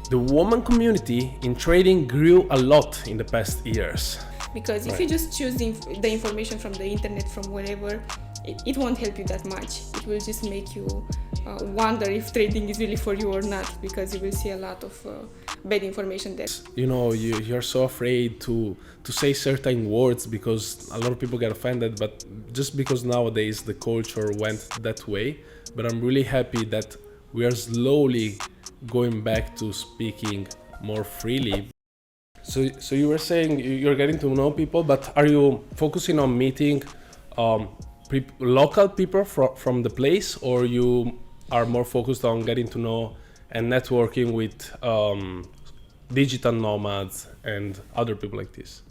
The woman community in trading grew a lot in the past years. Because if you just choose the information from the internet, from wherever, it won't help you that much. It will just make you wonder if trading is really for you or not, because you will see a lot of bad information there. You know, you're so afraid to say certain words because a lot of people get offended, but just because nowadays the culture went that way. But I'm really happy that we are slowly going back to speaking more freely. So you were saying you're getting to know people, but are you focusing on meeting local people from the place, or you are more focused on getting to know and networking with digital nomads and other people like this?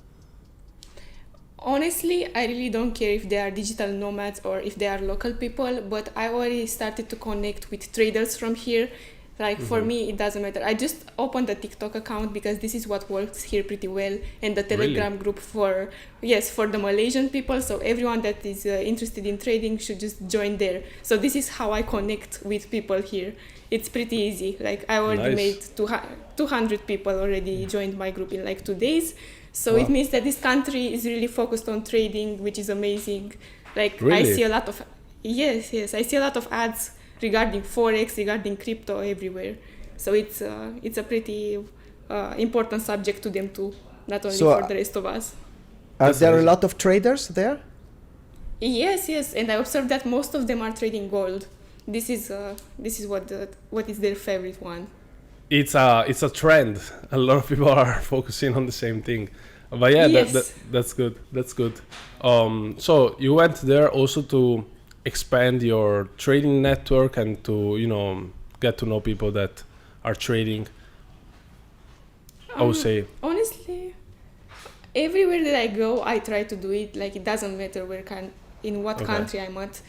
Honestly, I really don't care if they are digital nomads or if they are local people, but I already started to connect with traders from here. Like for me, it doesn't matter. I just opened a TikTok account because this is what works here pretty well, and the Telegram group for the Malaysian people. So everyone that is interested in trading should just join there. So this is how I connect with people here. It's pretty easy. Like I already made 200 people already joined my group in like 2 days. So it means that this country is really focused on trading, which is amazing. Like I see a lot of I see a lot of ads regarding Forex, regarding crypto everywhere. So it's a pretty important subject to them too, not only for the rest of us. Are there a lot of traders there? Yes, and I observed that most of them are trading gold. This is what is their favorite one. It's a trend. A lot of people are focusing on the same thing. But that's good. That's good. So you went there also to expand your trading network and to, get to know people that are trading. I would say. Honestly, everywhere that I go, I try to do it. Like it doesn't matter in what country I'm at.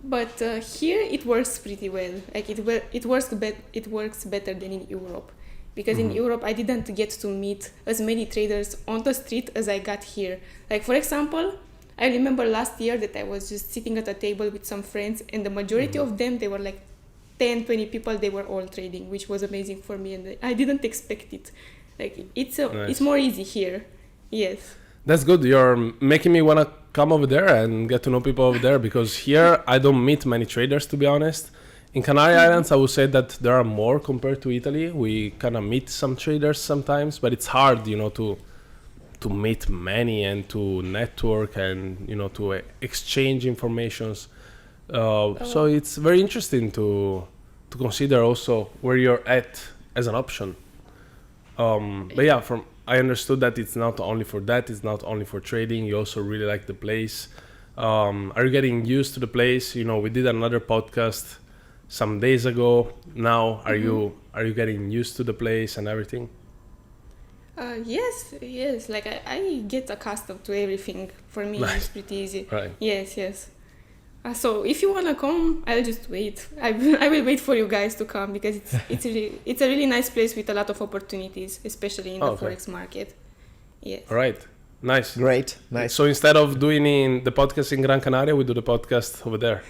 But here it works pretty well. Like it works better than in Europe, because in Europe I didn't get to meet as many traders on the street as I got here. Like for example, I remember last year that I was just sitting at a table with some friends, and the majority of them, they were like 10, 20 people, they were all trading, which was amazing for me, and I didn't expect it. Like it's more easy here. Yes. That's good. You're making me want to come over there and get to know people over there, because here I don't meet many traders, to be honest. In Canary Islands, I would say that there are more compared to Italy. We kind of meet some traders sometimes, but it's hard, to meet many and to network and, to exchange informations. So it's very interesting to consider also where you're at as an option. But yeah, I understood that it's not only for that, it's not only for trading. You also really like the place. Are you getting used to the place? We did another podcast some days ago. Now, are you getting used to the place and everything? Yes. Like I get accustomed to everything. For me, it's pretty easy. Right. Yes. So if you wanna come, I'll just wait. I will wait for you guys to come, because it's a really nice place with a lot of opportunities, especially in the Forex market. Yes. All right. Nice. Great. Nice. So instead of doing the podcast in Gran Canaria, we do the podcast over there.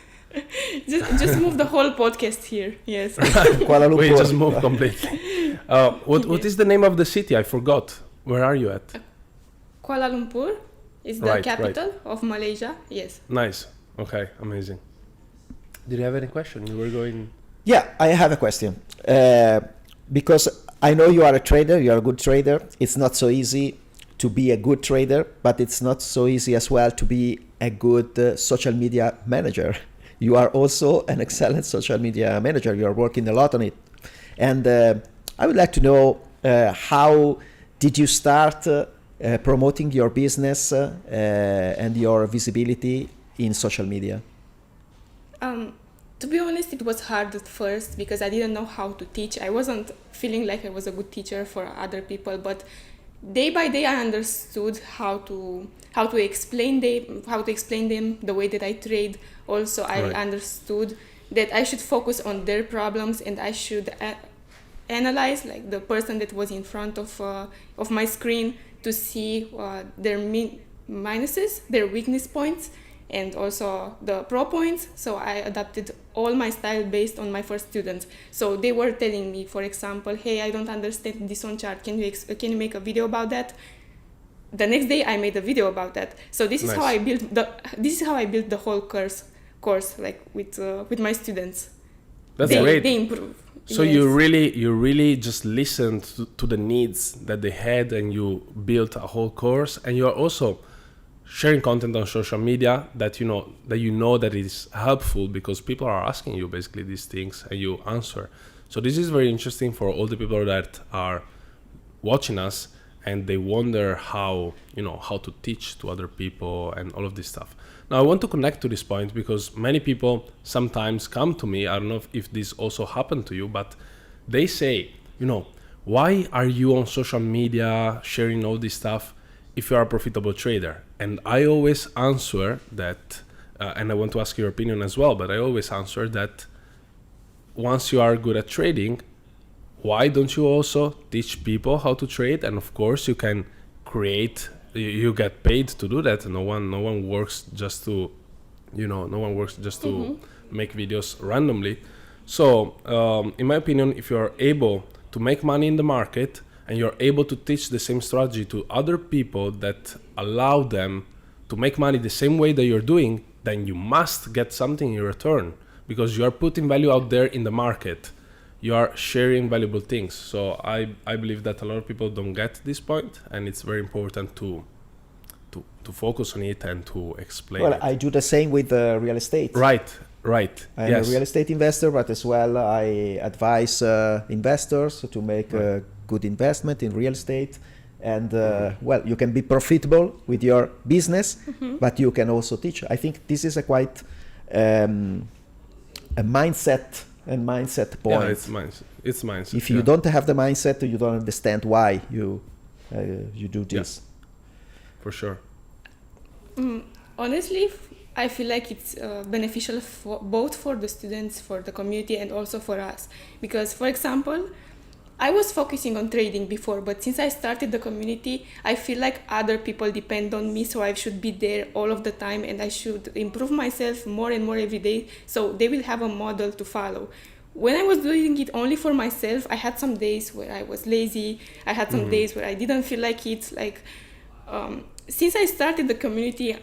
just move the whole podcast here. Yes. Kuala Lumpur. We just move completely. What is the name of the city? I forgot. Where are you at? Kuala Lumpur is the capital of Malaysia. Yes. Nice. Okay, amazing. Did you have any question? You were going... Yeah, I have a question. Because I know you are a trader, you are a good trader. It's not so easy to be a good trader, but it's not so easy as well to be a good social media manager. You are also an excellent social media manager. You are working a lot on it. And I would like to know how did you start promoting your business and your visibility in social media? To be honest, it was hard at first because I didn't know how to teach. I wasn't feeling like I was a good teacher for other people, but day by day I understood how to explain them the way that I trade. Also, I understood that I should focus on their problems and I should analyze like the person that was in front of my screen to see their minuses, their weakness points, and also the pro points. So I adapted all my style based on my first students. So they were telling me, for example, hey, I don't understand this on chart. Can you make a video about that? The next day I made a video about that. So this is Nice. how I built the whole course like with my students. That's great. They improve. So Yes. you really just listened to the needs that they had, and you built a whole course. And you are also sharing content on social media that you know that is helpful, because people are asking you basically these things and you answer. So this is very interesting for all the people that are watching us and they wonder how to teach to other people and all of this stuff. Now I want to connect to this point because many people sometimes come to me. I don't know if this also happened to you, but they say, why are you on social media sharing all this stuff if you are a profitable trader? And I always answer that, and I want to ask your opinion as well, but I always answer that once you are good at trading, why don't you also teach people how to trade? And of course you can create, you get paid to do that. No one works just to make videos randomly. So in my opinion, if you're able to make money in the market and you're able to teach the same strategy to other people that allow them to make money the same way that you're doing, then you must get something in return, because you are putting value out there in the market. You are sharing valuable things. So I believe that a lot of people don't get this point, and it's very important to focus on it and to explain Well, it. I do the same with real estate. Right. I'm Yes. a real estate investor, but as well I advise investors to make a good investment in real estate. And well, you can be profitable with your business, but you can also teach. I think this is a quite a mindset point. Yeah, it's mindset. If you don't have the mindset, you don't understand why you do this. For sure. Honestly, I feel like it's beneficial both for the students, for the community, and also for us. Because, for example, I was focusing on trading before, but since I started the community, I feel like other people depend on me, so I should be there all of the time, and I should improve myself more and more every day, so they will have a model to follow. When I was doing it only for myself, I had some days where I was lazy. I had some days where I didn't feel like it. Since I started the community,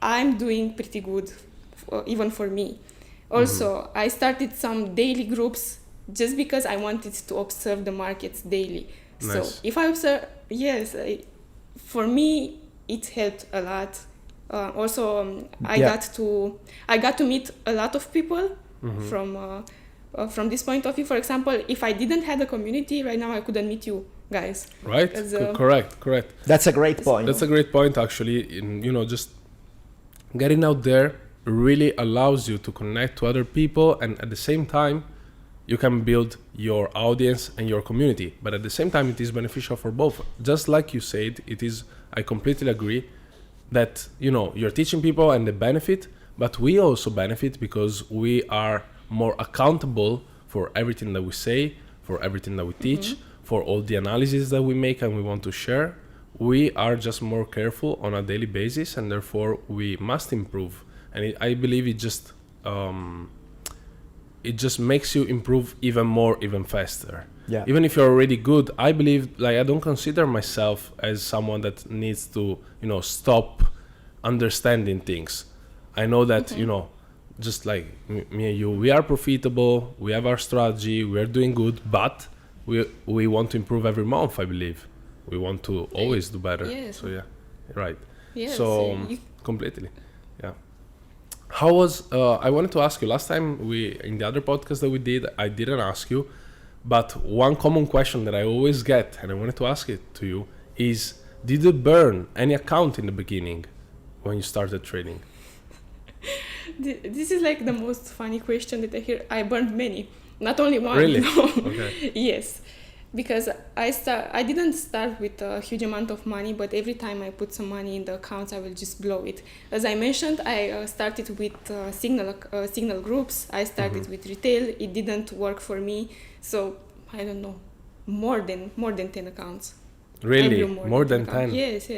I'm doing pretty good, even for me. Also, I started some daily groups just because I wanted to observe the markets daily. Nice. So if I observe, for me, it helped a lot. I got to meet a lot of people from this point of view. For example, if I didn't have a community right now, I couldn't meet you guys. Right. Correct. That's a great point. That's a great point, actually. Just getting out there really allows you to connect to other people, and at the same time you can build your audience and your community. But at the same time, it is beneficial for both. Just like you said, I completely agree that you're teaching people and they benefit, but we also benefit because we are more accountable for everything that we say, for everything that we teach, for all the analysis that we make and we want to share. We are just more careful on a daily basis, and therefore we must improve. And I believe it just makes you improve even more, even faster. Yeah. Even if you're already good, I believe, I don't consider myself as someone that needs to, stop understanding things. I know that, just like me and you, we are profitable, we have our strategy, we are doing good, but we want to improve every month, I believe. We want to always do better. Yes. So yeah, right. Yes, So completely, yeah. How was? I wanted to ask you. Last time in the other podcast that we did, I didn't ask you, but one common question that I always get, and I wanted to ask it to you, is: did you burn any account in the beginning when you started trading? This is like the most funny question that I hear. I burned many, not only one. Really? No. Okay. Yes. Because I didn't start with a huge amount of money, but every time I put some money in the accounts, I will just blow it. As I mentioned, I started with signal groups. I started with retail. It didn't work for me, so I don't know, more than 10 accounts. Really, I blew more than 10. accounts. Yes.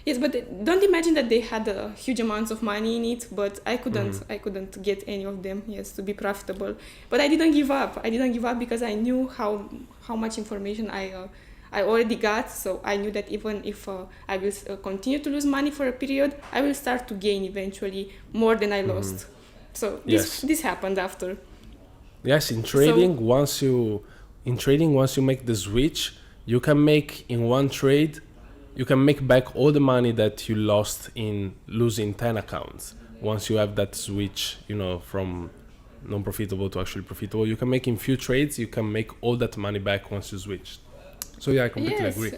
Yes, but don't imagine that they had huge amounts of money in it, but I couldn't get any of them, yes, to be profitable. But I didn't give up. I didn't give up because I knew how much information I already got. So I knew that even if I will continue to lose money for a period, I will start to gain eventually more than I lost. So this happened after. Yes, in trading, once you make the switch, you can make in one trade, you can make back all the money that you lost in losing 10 accounts. Once you have that switch, from non-profitable to actually profitable, you can make in few trades, you can make all that money back once you switch. So yeah, I completely agree.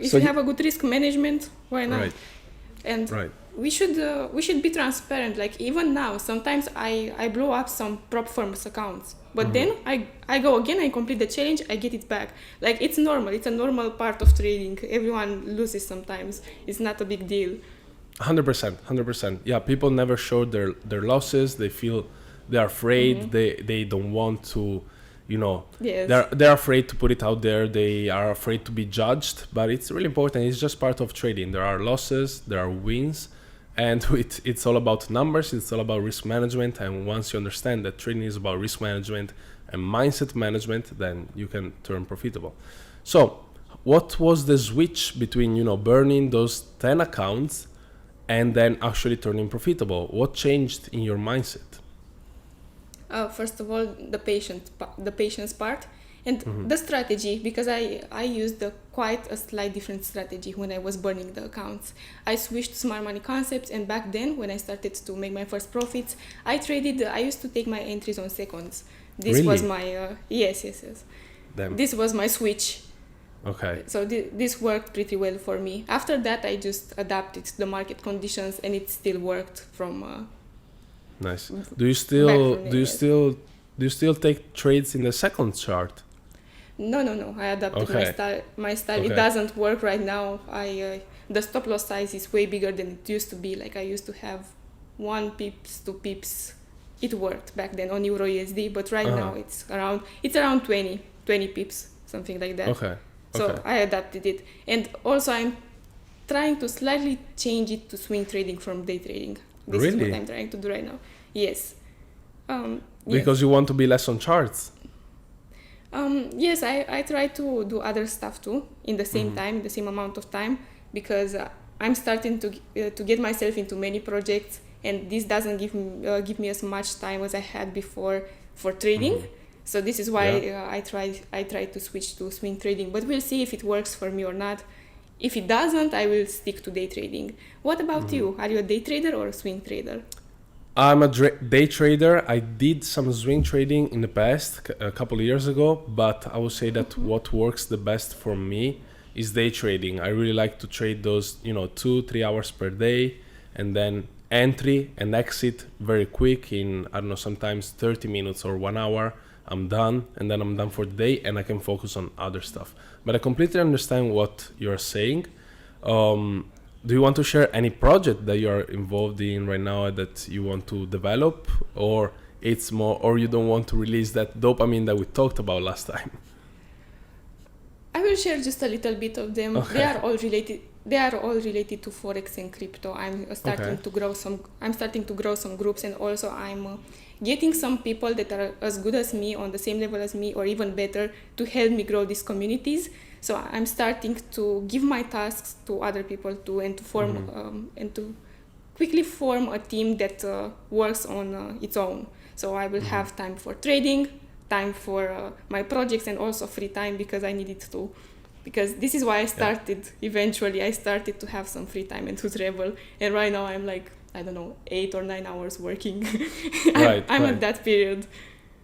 If you have a good risk management, why not? Right. And we should be transparent. Like even now, sometimes I blow up some prop firms accounts, but then I go again, I complete the challenge, I get it back. Like it's normal. It's a normal part of trading. Everyone loses sometimes. It's not a big deal. 100%. Yeah, people never show their losses. They feel they're afraid. They don't want to, Yes. they're afraid to put it out there. They are afraid to be judged. But it's really important. It's just part of trading. There are losses, there are wins, and it's all about numbers. It's all about risk management. And once you understand that trading is about risk management and mindset management, then you can turn profitable. So, what was the switch between burning those 10 accounts and then actually turning profitable? What changed in your mindset? First of all, the patience part, and the strategy, because I used quite a slight different strategy when I was burning the accounts. I switched to smart money concepts, and back then when I started to make my first profits, I used to take my entries on seconds. This really? Was my yes. Damn. This was my switch. Okay. So this worked pretty well for me. After that, I just adapted to the market conditions, and it still worked from. Nice. Do you still take trades in the second chart? No. I adapted my style. Okay. It doesn't work right now. The stop loss size is way bigger than it used to be. Like I used to have 1 pips, 2 pips. It worked back then on Euro USD, but right now it's around 20 pips, something like that. Okay. So I adapted it, and also I'm trying to slightly change it to swing trading from day trading. This is what I'm trying to do right now. Yes. Because you want to be less on charts. Yes, I try to do other stuff too in the same time, the same amount of time, because I'm starting to get myself into many projects, and this doesn't give me as much time as I had before for trading. So this is why I try to switch to swing trading, but we'll see if it works for me or not. If it doesn't, I will stick to day trading. What about you? Are you a day trader or a swing trader? I'm a day trader. I did some swing trading in the past, a couple of years ago, but I would say that what works the best for me is day trading. I really like to trade those, 2-3 hours per day, and then entry and exit very quick in, sometimes 30 minutes or 1 hour. I'm done, and then I'm done for the day, and I can focus on other stuff. But I completely understand what you're saying. Do you want to share any project that you're involved in right now that you want to develop, or it's more, or you don't want to release that dopamine that we talked about last time? I will share just a little bit of them. Okay. They are all related to Forex and crypto. I'm starting to grow some groups, and also I'm getting some people that are as good as me, on the same level as me, or even better, to help me grow these communities. So I'm starting to give my tasks to other people too, and to form and to quickly form a team that works on its own. So I will have time for trading, time for my projects, and also free time, because I need it too. Because this is why I started. Eventually, I started to have some free time and to travel. And right now, I'm like, 8 or 9 hours working. I'm at that period.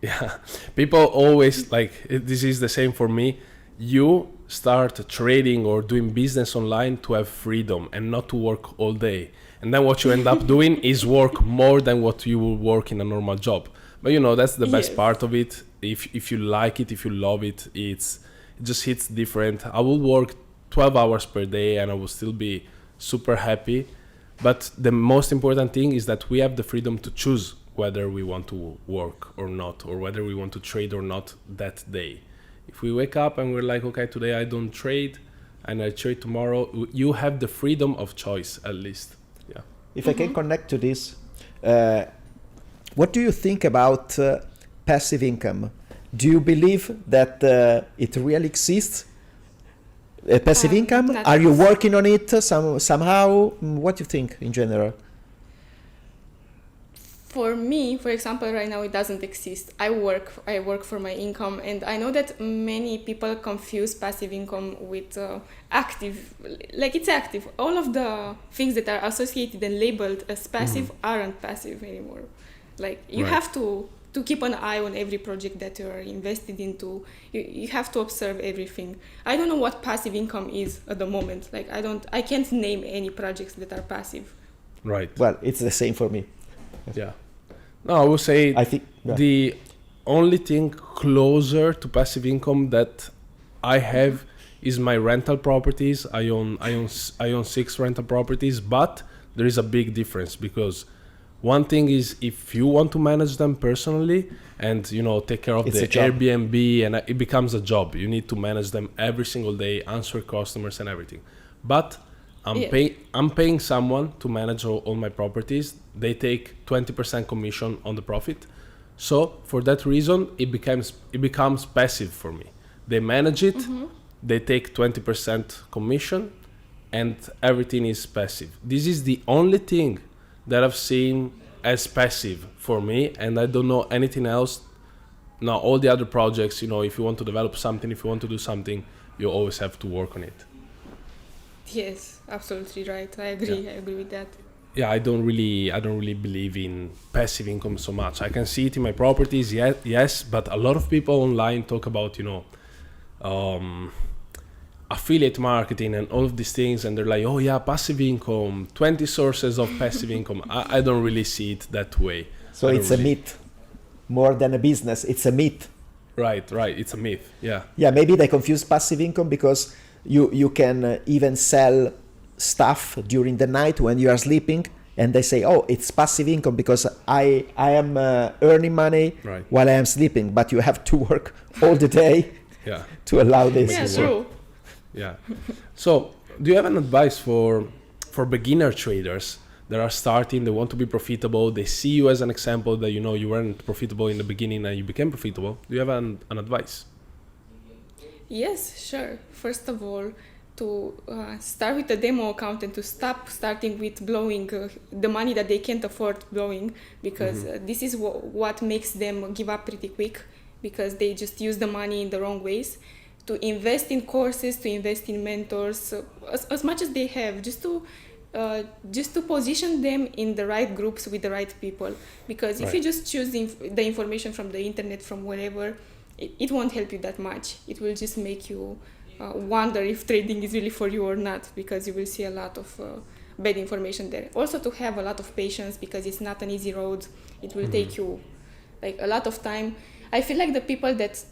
Yeah, people always this is the same for me. You start trading or doing business online to have freedom and not to work all day. And then what you end up doing is work more than what you will work in a normal job. But that's the best part of it. If you like it, if you love it, it just hits different. I will work 12 hours per day and I will still be super happy. But the most important thing is that we have the freedom to choose whether we want to work or not, or whether we want to trade or not that day. If we wake up and we're like, okay, today I don't trade, and I trade tomorrow, you have the freedom of choice at least. Yeah. If I can connect to this, what do you think about passive income? Do you believe that it really exists? Passive income? Are you working on it somehow? What do you think in general? For me, for example, right now it doesn't exist. I work for my income, and I know that many people confuse passive income with active. Like, it's active. All of the things that are associated and labeled as passive aren't passive anymore. Like, you have to keep an eye on every project that you're invested into. You have to observe everything. I don't know what passive income is at the moment. Like, I can't name any projects that are passive. Right. Well, it's the same for me. Yeah. No, I would say I think the only thing closer to passive income that I have is my rental properties. I own 6 rental properties, but there is a big difference, because one thing is if you want to manage them personally and, you know, take care of the Airbnb, and it becomes a job. You need to manage them every single day, answer customers and everything. But I'm paying someone to manage all my properties. They take 20% commission on the profit. So for that reason, it becomes passive for me. They manage it, they take 20% commission, and everything is passive. This is the only thing that I've seen as passive for me, and I don't know anything else. Now, all the other projects, you know, if you want to develop something, if you want to do something, you always have to work on it. Yes, absolutely right. I agree. Yeah. I agree with that. Yeah, I don't really believe in passive income so much. I can see it in my properties, yes, but a lot of people online talk about, you know, affiliate marketing and all of these things, and they're like, oh yeah, passive income, 20 sources of passive income. I don't really see it that way. So it's a myth, more than a business. It's a myth. Right. It's a myth. Yeah. Yeah, maybe they confuse passive income because you can even sell stuff during the night when you are sleeping, and they say, oh, it's passive income because I am earning money while I am sleeping, but you have to work all the day to allow this. Yeah, true. Yeah. So do you have an advice for beginner traders that are starting, they want to be profitable, they see you as an example that, you know, you weren't profitable in the beginning and you became profitable? Do you have an advice? Yes, sure. First of all, to start with a demo account and to stop starting with blowing the money that they can't afford blowing, because this is what makes them give up pretty quick, because they just use the money in the wrong ways. To invest in courses, to invest in mentors, as much as they have, just to position them in the right groups with the right people. Because if you just choose the information from the internet, from wherever, it won't help you that much. It will just make you wonder if trading is really for you or not, because you will see a lot of bad information there. Also, to have a lot of patience, because it's not an easy road. It will take you like a lot of time. I feel like the people that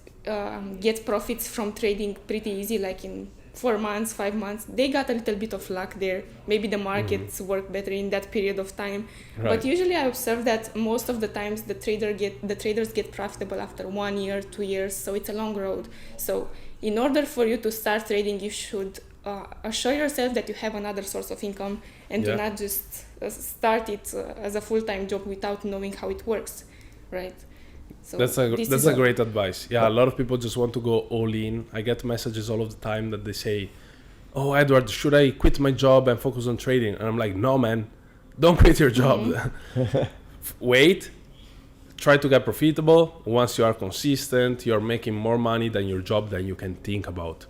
get profits from trading pretty easy, like in 4 months, 5 months, they got a little bit of luck there. Maybe the markets work better in that period of time. But usually I observe that most of the times the traders get profitable after 1 year, 2 years. So it's a long road. So in order for you to start trading, you should assure yourself that you have another source of income, and to not just start it as a full-time job without knowing how it works, right? So that's a great advice. Yeah, a lot of people just want to go all in. I get messages all of the time that they say, oh, Edward, should I quit my job and focus on trading? And I'm like, no, man, don't quit your job. Wait, try to get profitable. Once you are consistent, you're making more money than your job, then you can think about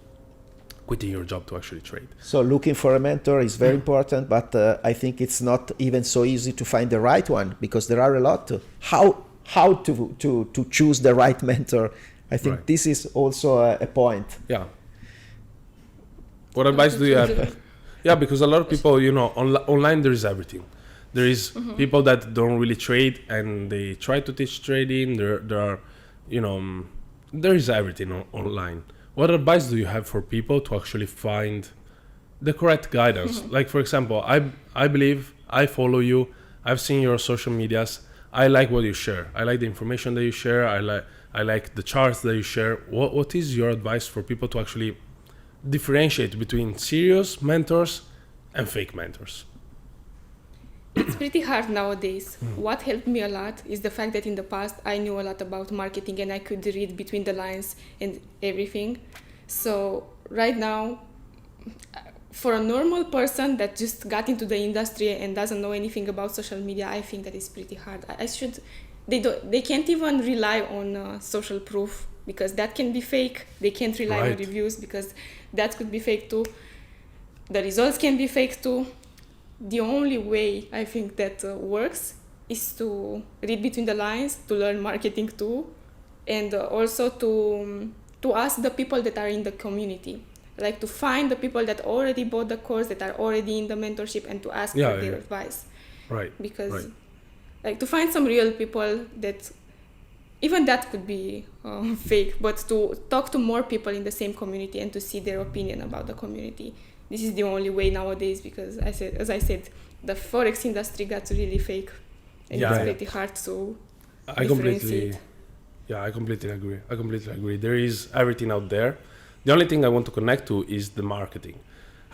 quitting your job to actually trade. So looking for a mentor is very important, but I think it's not even so easy to find the right one, because there are a lot. How to choose the right mentor? I think this is also a point. Yeah. What advice do you have? Yeah, because a lot of people, you know, online there is everything. There is people that don't really trade and they try to teach trading. There are, you know, there is everything online. What advice do you have for people to actually find the correct guidance? Like, for example, I believe I follow you. I've seen your social medias. I like what you share. I like the information that you share. I like the charts that you share. What is your advice for people to actually differentiate between serious mentors and fake mentors? It's pretty hard nowadays. What helped me a lot is the fact that in the past I knew a lot about marketing and I could read between the lines and everything. So right now, for a normal person that just got into the industry and doesn't know anything about social media, I think that is pretty hard. They can't even rely on social proof, because that can be fake. They can't rely on Right. reviews, because that could be fake too. The results can be fake too. The only way I think that works is to read between the lines, to learn marketing too, and also to ask the people that are in the community, like to find the people that already bought the course, that are already in the mentorship, and to ask for their advice. Right. Because Right. like to find some real people that, even that could be fake, but to talk to more people in the same community and to see their opinion about the community. This is the only way nowadays, because as I said, the Forex industry got really fake, and Yeah, it's yeah. pretty hard to I completely differentiate. agree. There is everything out there. The only thing I want to connect to is the marketing.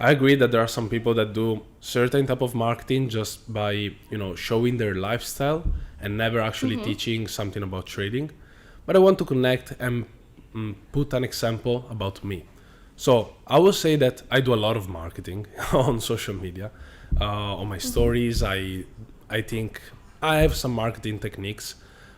I agree that there are some people that do certain type of marketing just by, showing their lifestyle and never actually teaching something about trading. But I want to connect and put an example about me. So I will say that I do a lot of marketing on social media, on my stories. I think I have some marketing techniques,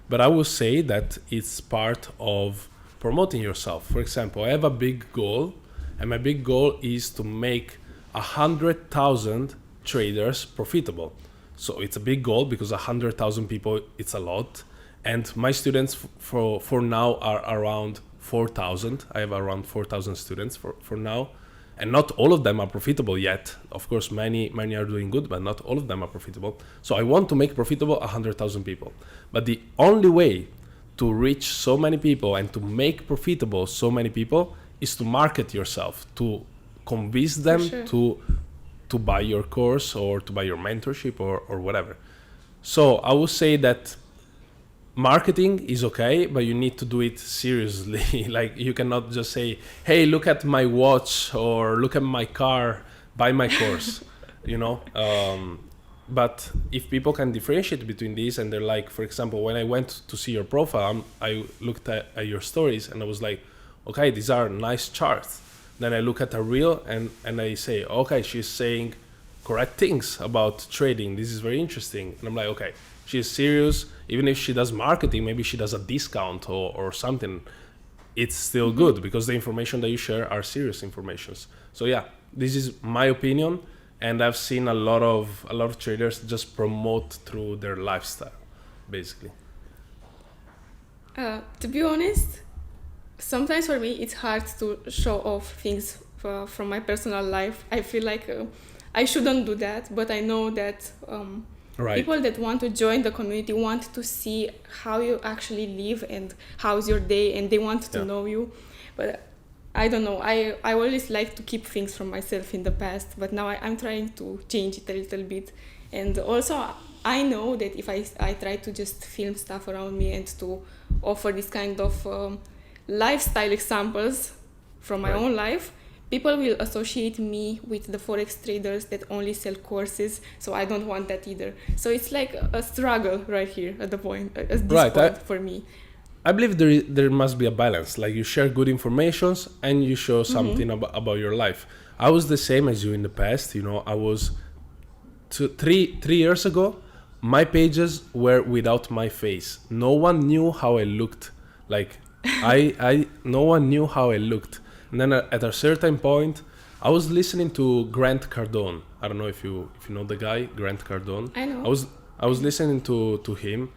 but I will say that it's part of promoting yourself. For example, I have a big goal, and my big goal is to make 100,000 traders profitable. So it's a big goal because 100,000 people, it's a lot. And my students for now are around 4,000. I have around 4,000 students for now. And not all of them are profitable yet. Of course, many are doing good, but not all of them are profitable. So I want to make profitable 100,000 people. But the only way to reach so many people and to make profitable so many people is to market yourself, to convince them to buy your course or to buy your mentorship or whatever. So I would say that marketing is okay, but you need to do it seriously. Like you cannot just say, hey, look at my watch or look at my car, buy my course, But if people can differentiate between these and they're like, for example, when I went to see your profile, I looked at your stories and I was like, okay, these are nice charts. Then I look at a reel and I say, okay, she's saying correct things about trading. This is very interesting. And I'm like, okay, she's serious. Even if she does marketing, maybe she does a discount or something. It's still good because the information that you share are serious informations. So yeah, this is my opinion. And I've seen a lot of traders just promote through their lifestyle, basically. To be honest, sometimes for me it's hard to show off things from my personal life. I feel like I shouldn't do that, but I know that people that want to join the community want to see how you actually live and how's your day, and they want to know you. But I don't know. I always like to keep things from myself in the past, but now I'm trying to change it a little bit. And also, I know that if I try to just film stuff around me and to offer this kind of lifestyle examples from my own life, people will associate me with the Forex traders that only sell courses. So I don't want that either. So it's like a struggle right here at this point for me. I believe there must be a balance. Like you share good informations and you show something about your life. I was the same as you in the past. I was 3 years ago. My pages were without my face. No one knew how I looked. Like no one knew how I looked. And then at a certain point, I was listening to Grant Cardone. I don't know if you know the guy, Grant Cardone. I know. I was listening to him.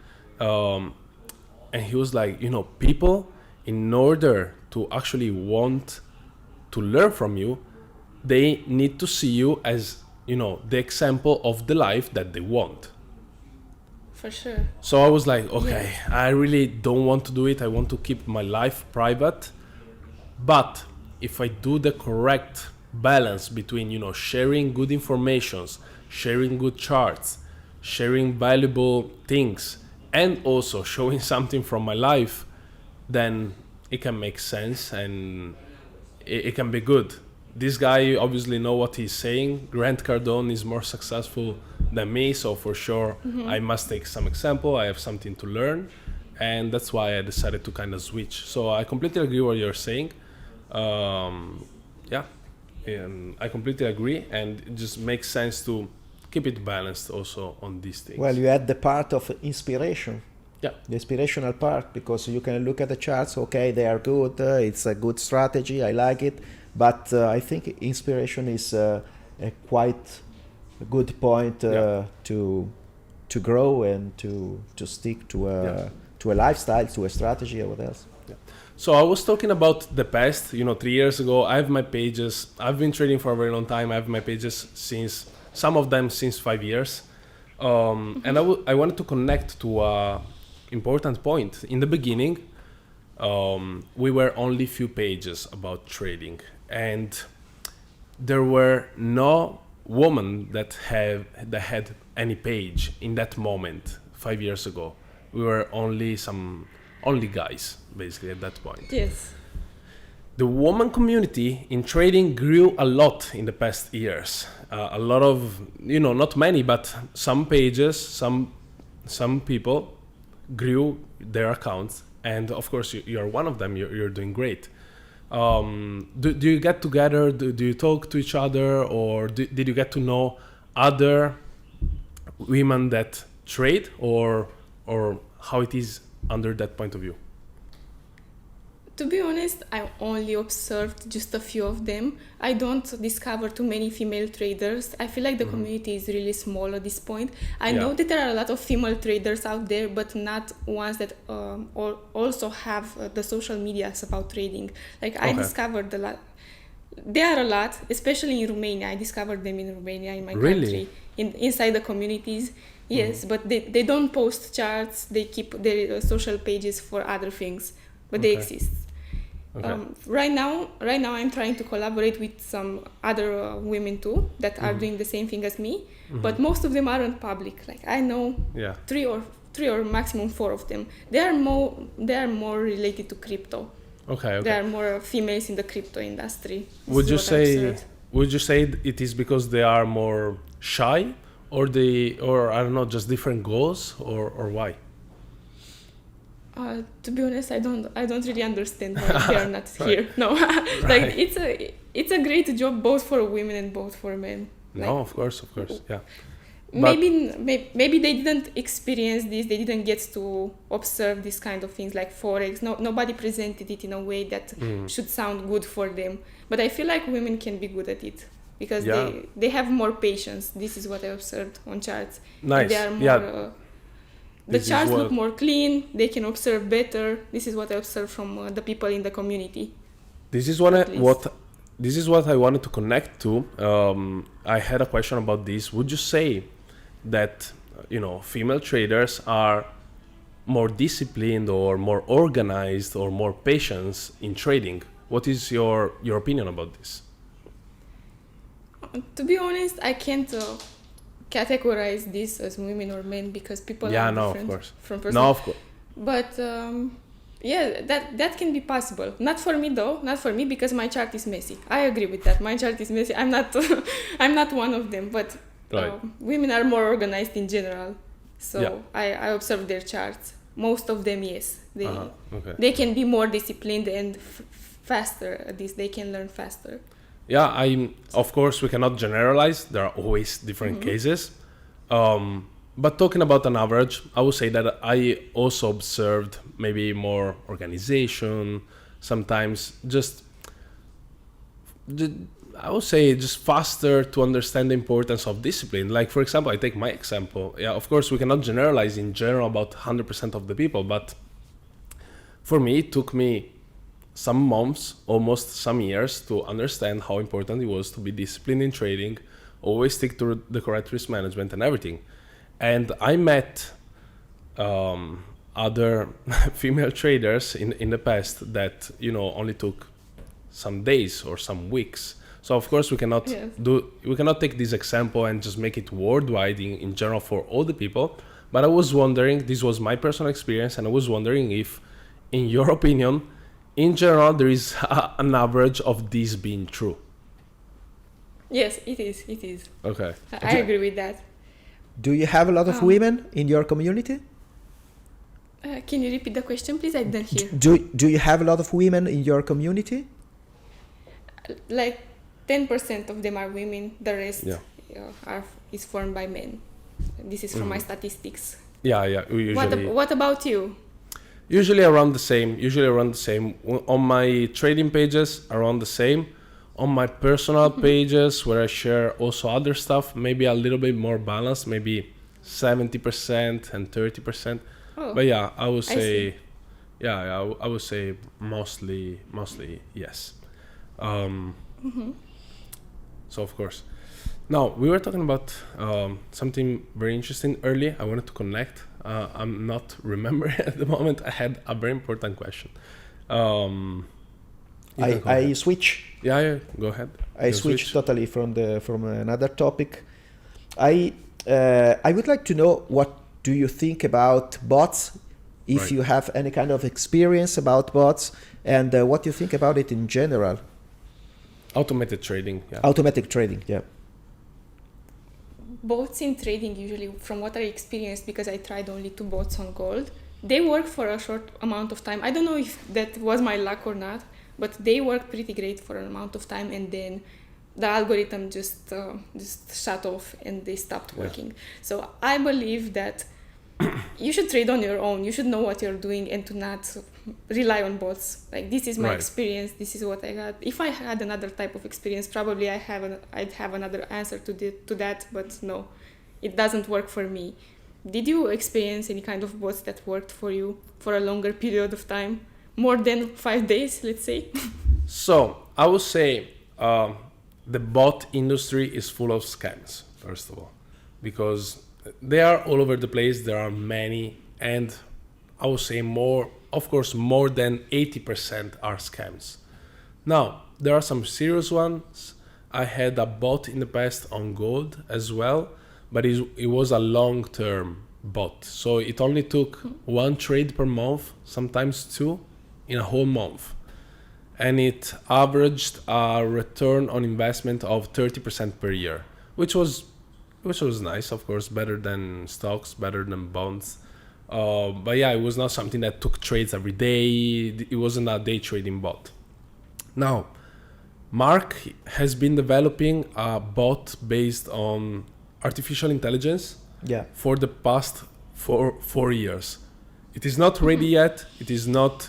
And he was like, people, in order to actually want to learn from you, they need to see you as, the example of the life that they want. For sure. So I was like, okay, I really don't want to do it. I want to keep my life private. But if I do the correct balance between, sharing good informations, sharing good charts, sharing valuable things, and also showing something from my life, then it can make sense and it can be good. this guy obviously know what he's saying. Grant Cardone is more successful than me, so for sure I must take some example. I have something to learn, and that's why I decided to kind of switch. So I completely agree what you're saying. Yeah, and I completely agree, and it just makes sense to keep it balanced also on these things. Well, you had the part of inspiration. Yeah. The inspirational part, because you can look at the charts, okay, they are good, it's a good strategy, I like it, but I think inspiration is a quite good point to grow and to stick to a lifestyle, to a strategy, or what else. Yeah. So I was talking about the past, 3 years ago. I have my pages. I've been trading for a very long time. I have my pages since, some of them since 5 years. And I wanted to connect to a important point. In the beginning, we were only few pages about trading, and there were no women that had any page in that moment 5 years ago. We were only guys basically at that point. Yes. The woman community in trading grew a lot in the past years. A lot of, not many, but some pages, some people grew their accounts, and of course you're one of them. You're doing great. Do you get together? Do you talk to each other, or did you get to know other women that trade, or how it is under that point of view? To be honest, I only observed just a few of them. I don't discover too many female traders. I feel like the community is really small at this point. I know that there are a lot of female traders out there, but not ones that also have the social medias about trading. Like I discovered a lot. There are a lot, especially in Romania. I discovered them in Romania, in my country, inside the communities. Yes, but they don't post charts. They keep their social pages for other things, but they exist. Okay. Right now I'm trying to collaborate with some other women too that are doing the same thing as me, but most of them aren't public. Like I know three or maximum 4 of them. They are more related to crypto. Okay. There are more females in the crypto industry. Would you say it is because they are more shy, or I don't know, just different goals, or why? To be honest, I don't really understand why they are not here. No, like it's a great job both for women and both for men. Like, no, of course, yeah. Maybe they didn't experience this. They didn't get to observe this kind of things like Forex. Nobody presented it in a way that should sound good for them. But I feel like women can be good at it because they have more patience. This is what I observed on charts. Nice. They are more. The charts look more clean. They can observe better. This is what I observed from the people in the community. This is what I wanted to connect to. I had a question about this. Would you say that female traders are more disciplined or more organized or more patient in trading? What is your opinion about this? To be honest, I can't categorize this as women or men because people are different from person. No, of course. But that can be possible. Not for me though. Not for me because my chart is messy. I agree with that. My chart is messy. I'm not one of them. But women are more organized in general. So I observe their charts. Most of them, yes. They can be more disciplined and faster at this. They can learn faster. Yeah, of course we cannot generalize. There are always different cases. But talking about an average, I would say that I also observed maybe more organization, sometimes I would say just faster to understand the importance of discipline. Like, for example, I take my example. Yeah, of course we cannot generalize in general about 100% of the people, but for me, it took me some months, almost some years, to understand how important it was to be disciplined in trading, always stick to the correct risk management and everything. And I met other female traders in the past that only took some days or some weeks. So of course we cannot take this example and just make it worldwide in general for all the people. But I was wondering, this was my personal experience, and I was wondering if, in your opinion, in general, there is an average of this being true. Yes, it is. Okay. I agree with that. Do you have a lot of women in your community? Can you repeat the question, please? I didn't hear. Do you have a lot of women in your community? Like 10% of them are women. The rest is formed by men. This is from my statistics. Yeah. We usually. What about you? Usually around the same. On my trading pages, around the same. On my personal pages, where I share also other stuff, maybe a little bit more balanced, maybe 70% and 30%. Oh, But yeah, I would say, see. I would say mostly yes. So of course. Now, we were talking about something very interesting earlier. I wanted to connect. I'm not remembering at the moment. I had a very important question. I switch. Yeah, go ahead. I switch totally from another topic. I would like to know, what do you think about bots? If you have any kind of experience about bots, and what you think about it in general. Automated trading. Yeah. Automatic trading. Yeah. Bots in trading, usually, from what I experienced, because I tried only 2 bots on gold, they work for a short amount of time. I don't know if that was my luck or not, but they worked pretty great for an amount of time, and then the algorithm just shut off and they stopped working. So I believe that you should trade on your own. You should know what you're doing and to not rely on bots. Like, this is my experience. This is what I got. If I had another type of experience, probably I'd have another answer to that. But no, it doesn't work for me. Did you experience any kind of bots that worked for you for a longer period of time? More than 5 days, let's say? So I would say the bot industry is full of scams, first of all, because they are all over the place. There are many, and I would say more than 80% are scams. Now, there are some serious ones. I had a bot in the past on gold as well, but it was a long-term bot. So it only took 1 trade per month, sometimes 2, in a whole month. And it averaged a return on investment of 30% per year, which was nice, of course, better than stocks, better than bonds. But yeah, it was not something that took trades every day. It wasn't a day trading bot. Now, Mark has been developing a bot based on artificial intelligence for the past 4 years. It is not ready yet. It is not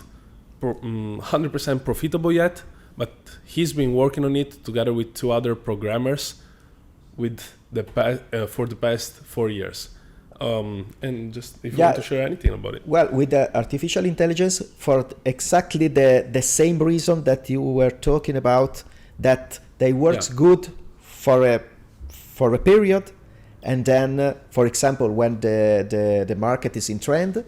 100% profitable yet, but he's been working on it together with 2 other programmers for the past 4 years. And just if you want to share anything about it. Well, with the artificial intelligence, for exactly the same reason that you were talking about, that they works good for a period, and then, for example, when the market is in trend,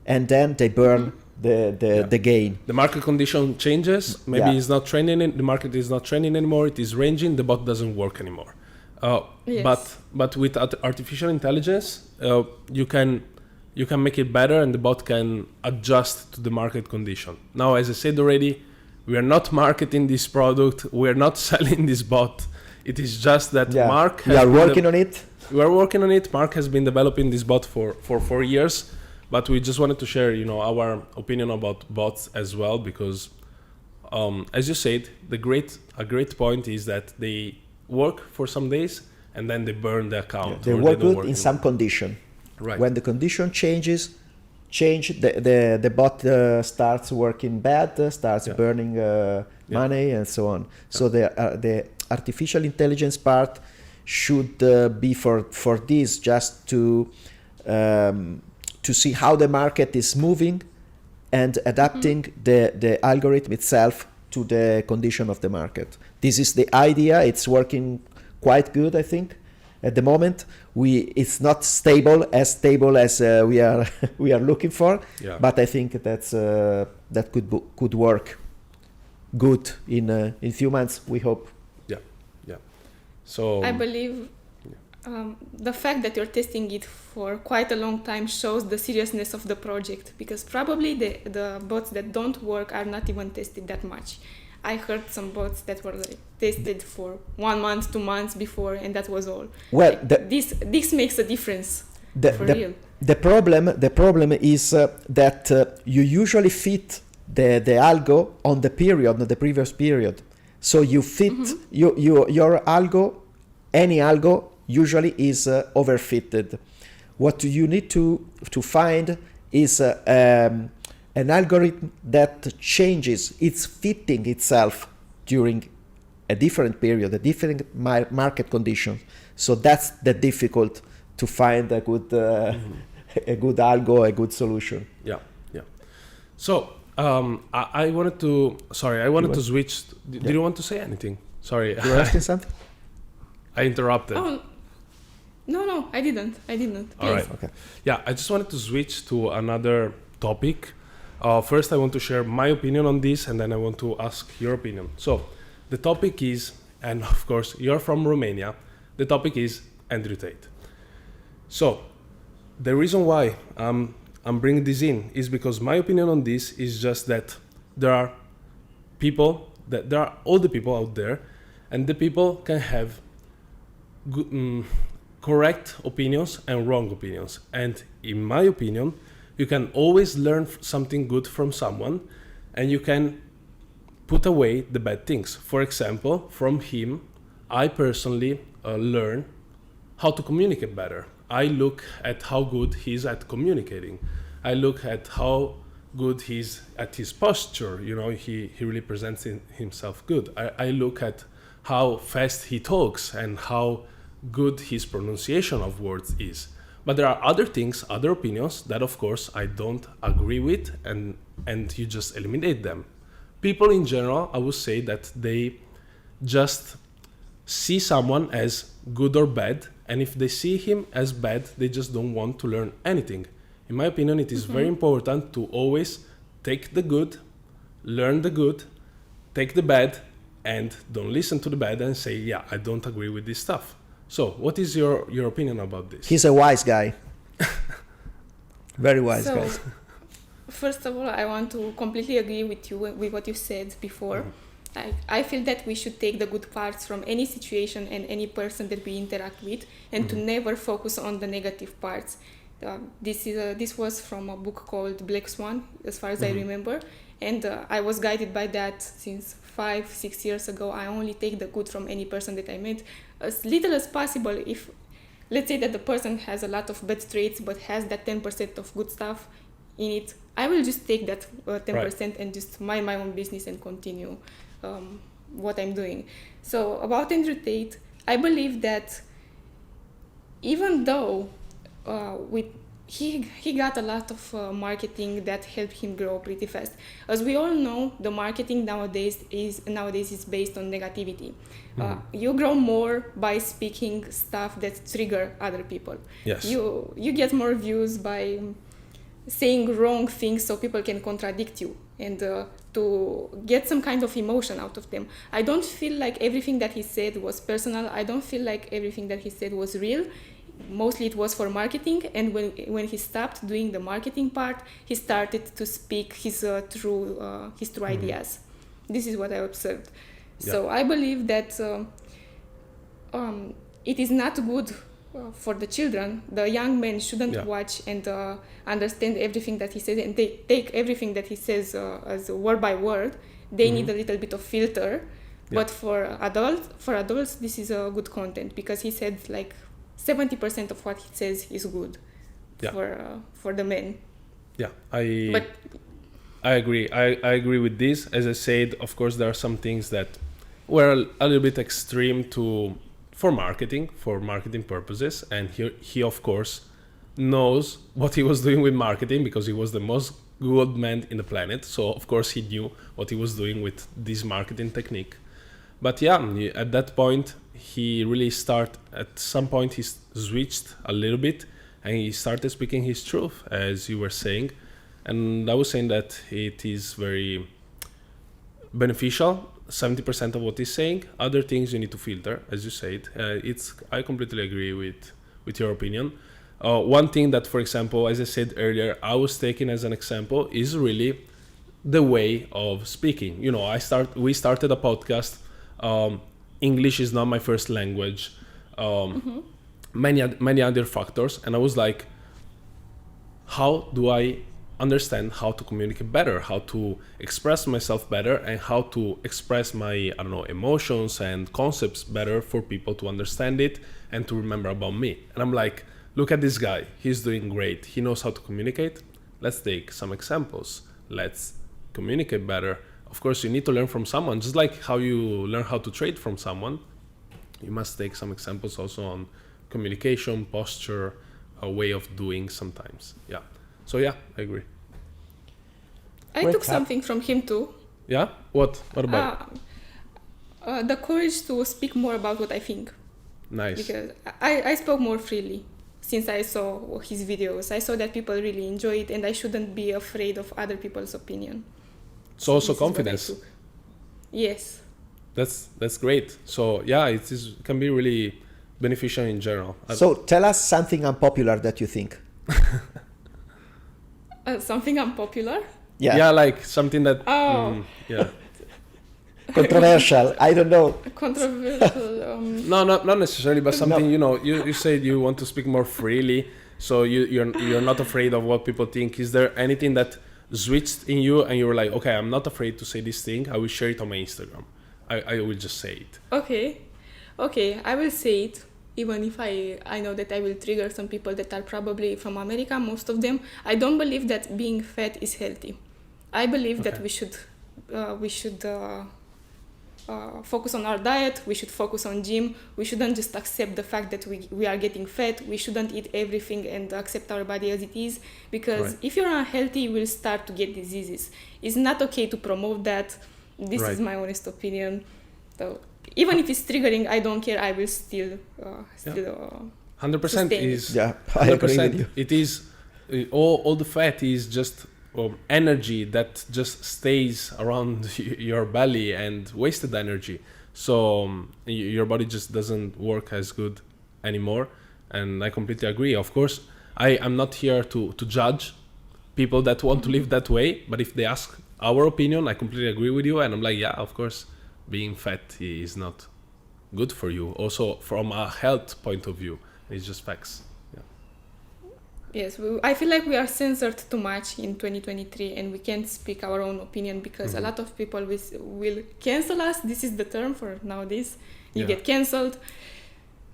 and then they burn the gain. The market condition changes. Maybe it's not trending. The market is not trending anymore. It is ranging. The bot doesn't work anymore. But with artificial intelligence, you can make it better, and the bot can adjust to the market condition. Now, as I said already, we are not marketing this product. We are not selling this bot. It is just that Mark has working on it. We are working on it. Mark has been developing this bot for 4 years, but we just wanted to share, our opinion about bots as well, because, as you said, a great point is that they work for some days and then they burn the account. They work good in some condition. Right. When the condition change, the bot starts working bad, starts burning money and so on. So the artificial intelligence part should be for this, just to see how the market is moving and adapting the algorithm itself to the condition of the market. This is the idea. It's working quite good, I think. At the moment, it's not stable as we are looking for, but I think that could work good in a few months. We hope. Yeah. So I believe the fact that you're testing it for quite a long time shows the seriousness of the project, because probably the bots that don't work are not even tested that much. I heard some bots that were like tested for 1 month, 2 months before, and that was all. Well, like, this makes a difference for real. The problem is that you usually fit the algo on the previous period. So you fit your algo, any algo usually is overfitted. What you need to find is an algorithm that changes its fitting itself during a different period, a different market condition. So that's the difficult to find a good algo, a good solution. Yeah. So I wanted to switch. Did you want to say anything? Sorry. You were asking something? I interrupted. Oh, no, I didn't. All right. Okay. Yeah, I just wanted to switch to another topic. First, I want to share my opinion on this, and then I want to ask your opinion. So, the topic is, and of course, you're from Romania. The topic is Andrew Tate. So, the reason why I'm bringing this in is because my opinion on this is just that there are all the people out there, and the people can have good, correct opinions and wrong opinions. And in my opinion, you can always learn something good from someone, and you can put away the bad things. For example, from him, I personally learn how to communicate better. I look at how good he's at communicating. I look at how good he's at his posture. You know, he really presents himself good. I look at how fast he talks and how good his pronunciation of words is. But there are other things, other opinions that of course I don't agree with, and you just eliminate them. People in general, I would say that they just see someone as good or bad, and if they see him as bad, they just don't want to learn anything. In my opinion, it is very important to always take the good, learn the good, take the bad, and don't listen to the bad and say, yeah, I don't agree with this stuff. So, what is your opinion about this? He's a wise guy. Very wise guy. First of all, I want to completely agree with you with what you said before. I feel that we should take the good parts from any situation and any person that we interact with, and to never focus on the negative parts. This was from a book called Black Swan, as far as I remember, and I was guided by that since 5-6 years ago. I only take the good from any person that I met, as little as possible. If let's say that the person has a lot of bad traits but has that 10% of good stuff in it, I will just take that 10% and just mind my own business and continue what I'm doing. So about Andrew Tate, I believe that even though he got a lot of marketing that helped him grow pretty fast. As we all know, the marketing nowadays is based on negativity. You grow more by speaking stuff that trigger other people. Yes. You get more views by saying wrong things so people can contradict you and to get some kind of emotion out of them. I don't feel like everything that he said was personal. I don't feel like everything that he said was real. Mostly it was for marketing, and when he stopped doing the marketing part, he started to speak his true ideas. This is what I observed. Yeah. So I believe that it is not good for the children. The young men shouldn't watch and understand everything that he says, and they take everything that he says as word by word. They need a little bit of filter. But for adults, this is a good content, because he said like 70% of what he says is good for the men. Yeah, I agree. I agree with this. As I said, of course, there are some things that were a little bit extreme for marketing purposes, and he of course knows what he was doing with marketing, because he was the most Googled man in the planet. So of course he knew what he was doing with this marketing technique. But at that point, he really at some point he switched a little bit and he started speaking his truth, as you were saying. And I was saying that it is very beneficial, 70% of what he's saying. Other things you need to filter, as you said. I completely agree with your opinion. One thing that, for example, as I said earlier, I was taking as an example is really the way of speaking. You know, we started a podcast. English is not my first language. Many other factors, and I was like, how do I understand how to communicate better, how to express myself better, and how to express my, I don't know, emotions and concepts better for people to understand it and to remember about me. And I'm like, look at this guy, he's doing great, he knows how to communicate. Let's take some examples, let's communicate better. Of course, you need to learn from someone, just like how you learn how to trade from someone. You must take some examples also on communication, posture, a way of doing sometimes. Yeah. So yeah, I agree. I took something from him too. Yeah? What about it? The courage to speak more about what I think. Nice. Because I spoke more freely since I saw his videos. I saw that people really enjoy it, and I shouldn't be afraid of other people's opinion. So also confidence. Yes. That's great. So yeah, it can be really beneficial in general. So tell us something unpopular that you think. Something unpopular? Yeah, like something that yeah. Controversial, I don't know. Controversial. No, not necessarily, but something, you know, you said you want to speak more freely, so you're not afraid of what people think. Is there anything that switched in you and you were like, okay, I'm not afraid to say this thing, I will share it on my Instagram, I will just say it. Okay, I will say it, even if I know that I will trigger some people that are probably from America, most of them. I don't believe that being fat is healthy. I believe that we should focus on our diet, we should focus on gym, we shouldn't just accept the fact that we are getting fat, we shouldn't eat everything and accept our body as it is, because if you're unhealthy, you will start to get diseases. It's not okay to promote that. This is my honest opinion. So even if it's triggering, I don't care, I will still 100% is I agree with you. It is all the fat is just energy that just stays around your belly and wasted energy, so your body just doesn't work as good anymore. And I completely agree. Of course, I'm not here to judge people that want to live that way, but if they ask our opinion, I completely agree with you, and I'm like, yeah, of course, being fat is not good for you. Also from a health point of view, it's just facts. Yes, I feel like we are censored too much in 2023, and we can't speak our own opinion because a lot of people will cancel us. This is the term for nowadays. You get cancelled.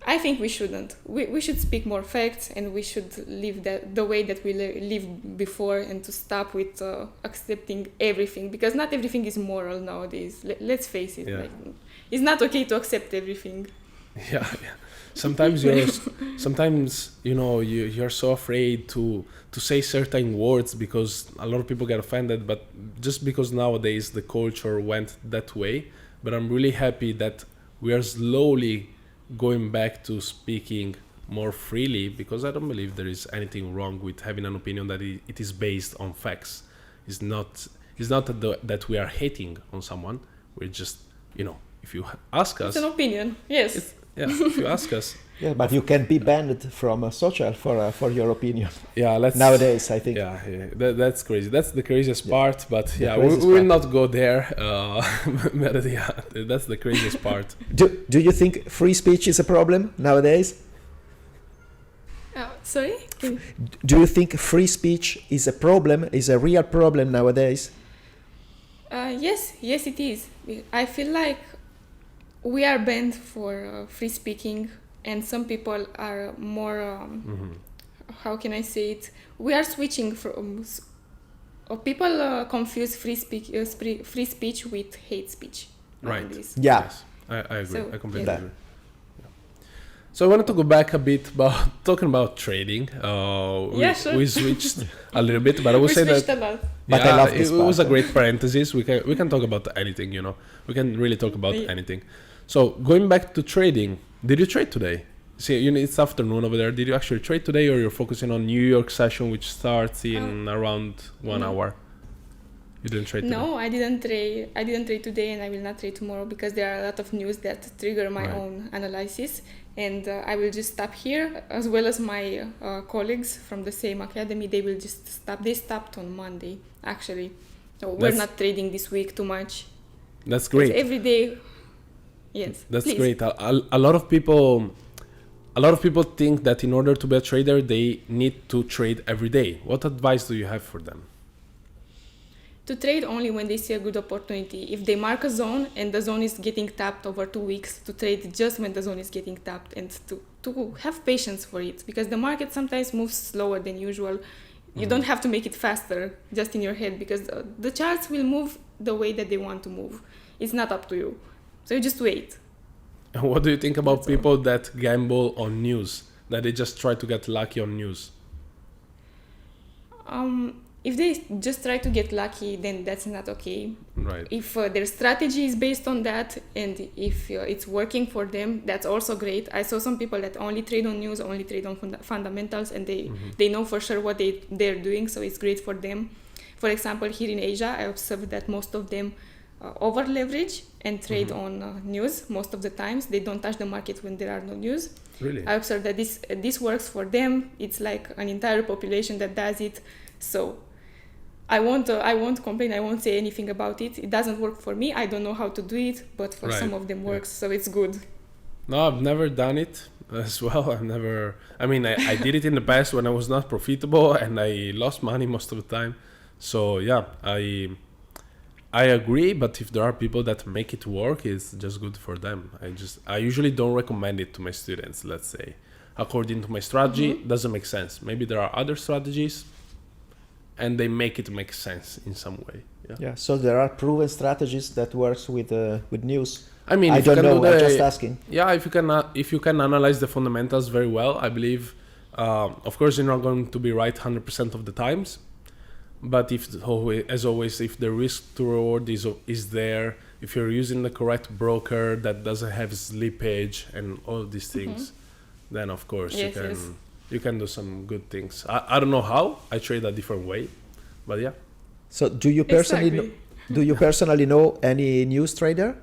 I think we shouldn't. We should speak more facts, and we should live the way that we lived before, and to stop with accepting everything, because not everything is moral nowadays. Let's face it. Like, it's not okay to accept everything. Yeah. Sometimes you're so afraid to say certain words because a lot of people get offended, but just because nowadays the culture went that way. But I'm really happy that we are slowly going back to speaking more freely, because I don't believe there is anything wrong with having an opinion that it is based on facts. It's not that we are hating on someone. We're just, if you ask us, it's an opinion. Yes. If you ask us. Yeah, but you can be banned from social for your opinion. Yeah, nowadays, I think. Yeah, that's crazy. That's the craziest part. But we will not go there. But that's the craziest part. Do you think free speech is a problem nowadays? Sorry? Do you think free speech is a problem? Is a real problem nowadays? Yes, it is. I feel like we are banned for free speaking, and some people are more, how can I say it? We are switching from, people confuse free speech with hate speech. Right. Yeah. Yes. I agree. So, I completely agree. So I wanted to go back a bit about talking about trading. We switched a little bit, but I would say that. A lot. But I love this it was a great parenthesis. We can talk about anything, We can really talk about anything. So going back to trading, did you trade today? See, it's afternoon over there. Did you actually trade today, or you're focusing on New York session, which starts in around 1 hour? You didn't trade today? No, I didn't trade today, and I will not trade tomorrow, because there are a lot of news that trigger my own analysis. And I will just stop here, as well as my colleagues from the same academy. They will just stop. They stopped on Monday, actually. So we're not trading this week too much. That's great. Every day. Yes. That's please. great. A lot of people think that in order to be a trader, they need to trade every day. What advice do you have for them? To trade only when they see a good opportunity. If they mark a zone and the zone is getting tapped over 2 weeks, to trade just when the zone is getting tapped, and to have patience for it, because the market sometimes moves slower than usual. You don't have to make it faster just in your head, because the charts will move the way that they want to move. It's not up to you. So you just wait. And what do you think about people that gamble on news, that they just try to get lucky on news? If they just try to get lucky, then that's not okay. Right. If their strategy is based on that, and if it's working for them, that's also great. I saw some people that only trade on news, only trade on fundamentals, and they know for sure what they're doing, so it's great for them. For example, here in Asia, I observed that most of them over leverage and trade on news most of the times. They don't touch the market when there are no news. Really? I observed that this works for them. It's like an entire population that does it. So I won't complain. I won't say anything about it. It doesn't work for me. I don't know how to do it, but for some of them works, so it's good. No, I've never done it as well. I did it in the past when I was not profitable and I lost money most of the time. So yeah, I agree, but if there are people that make it work, it's just good for them. I usually don't recommend it to my students, let's say. According to my strategy, doesn't make sense. Maybe there are other strategies and they make it make sense in some way. Yeah. So there are proven strategies that works with news. I mean, I don't know. I'm just asking. Yeah, if you can analyze the fundamentals very well, I believe. Of course, you're not going to be right 100% of the times, but as always, if the risk to reward is there, if you're using the correct broker that doesn't have slippage and all of these things, then of course you can do some good things. I don't know how. I trade a different way, but yeah. So do you personally know any news trader?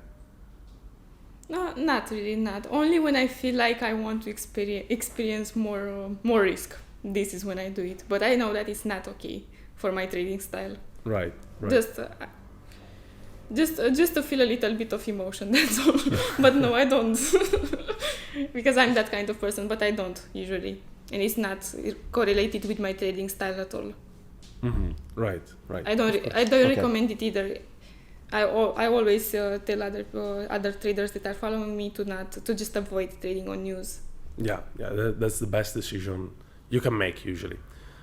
No, not really. Not only when I feel like I want to experience more risk. This is when I do it. But I know that it's not okay for my trading style. Right. Just to feel a little bit of emotion. That's all. But no, I don't, because I'm that kind of person. But I don't usually. And it's not correlated with my trading style at all. Right. I don't recommend it either. I always tell other traders that are following me to just avoid trading on news. Yeah, that's the best decision you can make usually.